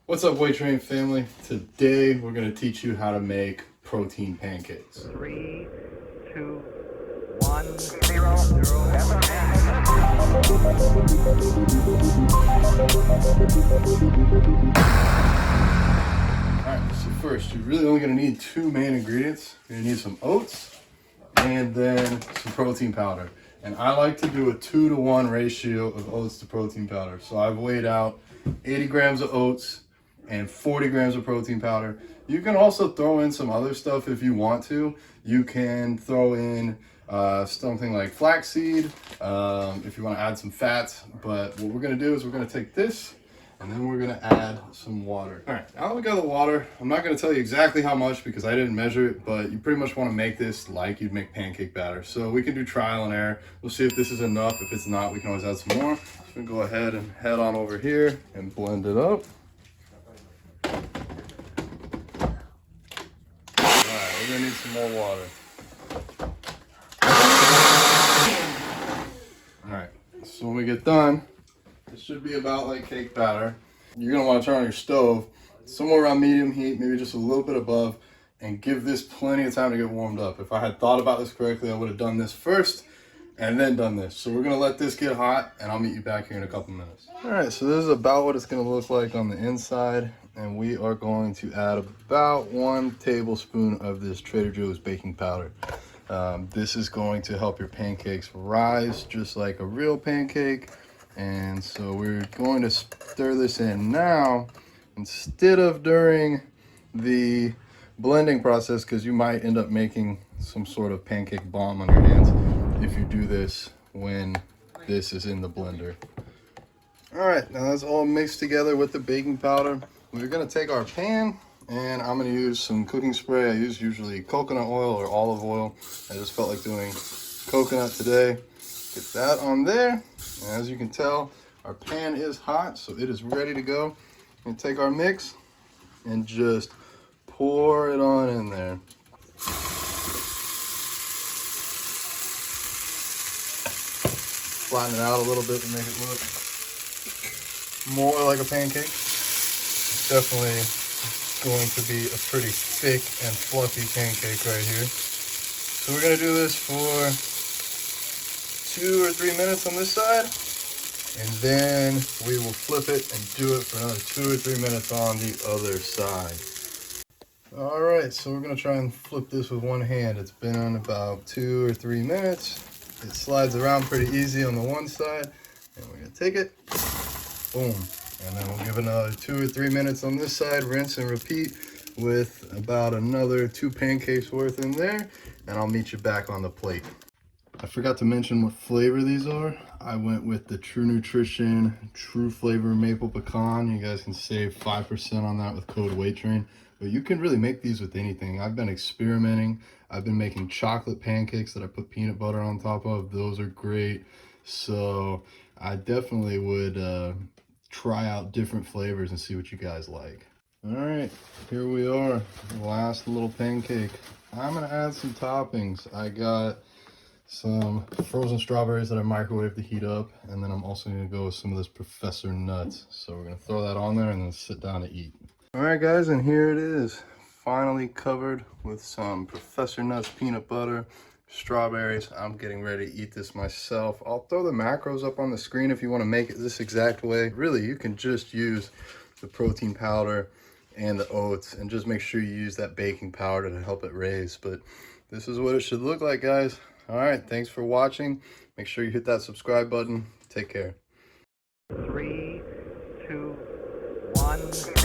What's up, W8TRAIN family? Today we're going to teach you how to make protein pancakes. 3, 2, 1, 0. Alright, so first you're really only going to need two main ingredients. You're going to need some oats and then some protein powder. And I like to do a 2-to-1 ratio of oats to protein powder. So I've weighed out 80 grams of oats and 40 grams of protein powder. You can also throw in some other stuff if you want to. You can throw in something like flaxseed if you want to add some fats. But what we're going to do is we're going to take this and then we're going to add some water. All right, now that we got the water, I'm not going to tell you exactly how much because I didn't measure it, but you pretty much want to make this like you'd make pancake batter. So we can do trial and error. We'll see if this is enough. If it's not, we can always add some more. So we can go ahead and head on over here and blend it up. We're gonna need some more water. All right, so when we get done, it should be about like cake batter. You're gonna wanna turn on your stove, somewhere around medium heat, maybe just a little bit above, and give this plenty of time to get warmed up. If I had thought about this correctly, I would have done this first and then done this. So we're gonna let this get hot and I'll meet you back here in a couple minutes. All right, so this is about what it's gonna look like on the inside. And we are going to add about 1 tablespoon of this Trader Joe's baking powder. This is going to help your pancakes rise just like a real pancake. And so we're going to stir this in now instead of during the blending process, because you might end up making some sort of pancake bomb on your hands if you do this when this is in the blender. All right, now that's all mixed together with the baking powder. We're gonna take our pan and I'm gonna use some cooking spray. I use usually coconut oil or olive oil. I just felt like doing coconut today. Get that on there. And as you can tell, our pan is hot, so it is ready to go. And take our mix and just pour it on in there. Flatten it out a little bit to make it look more like a pancake. Definitely going to be a pretty thick and fluffy pancake right here. So we're going to do this for 2 or 3 minutes on this side, and then we will flip it and do it for another 2 or 3 minutes on the other side. All right, so we're going to try and flip this with one hand. It's been on about 2 or 3 minutes. It slides around pretty easy on the one side, and we're going to take it, boom. And then we'll give another 2 or 3 minutes on this side, rinse and repeat with about another 2 pancakes worth in there, and I'll meet you back on the plate. I forgot to mention what flavor these are. I went with the True Nutrition True Flavor Maple Pecan. You guys can save 5% on that with code W8TRAIN. But you can really make these with anything. I've been experimenting. I've been making chocolate pancakes that I put peanut butter on top of. Those are great. So I definitely would try out different flavors and see what you guys like. All right, here we are, last little pancake. I'm gonna add some toppings. I got some frozen strawberries that I microwaved to heat up, and then I'm also gonna go with some of this Professor Nuts. So we're gonna throw that on there and then sit down to eat. All right guys, and here it is, finally covered with some Professor Nuts peanut butter, strawberries. I'm getting ready to eat this myself. I'll throw the macros up on the screen if you want to make it this exact way. Really, you can just use the protein powder and the oats and just make sure you use that baking powder to help it raise. But this is what it should look like, guys. All right, thanks for watching. Make sure you hit that subscribe button. Take care. 3, 2, 1, 0.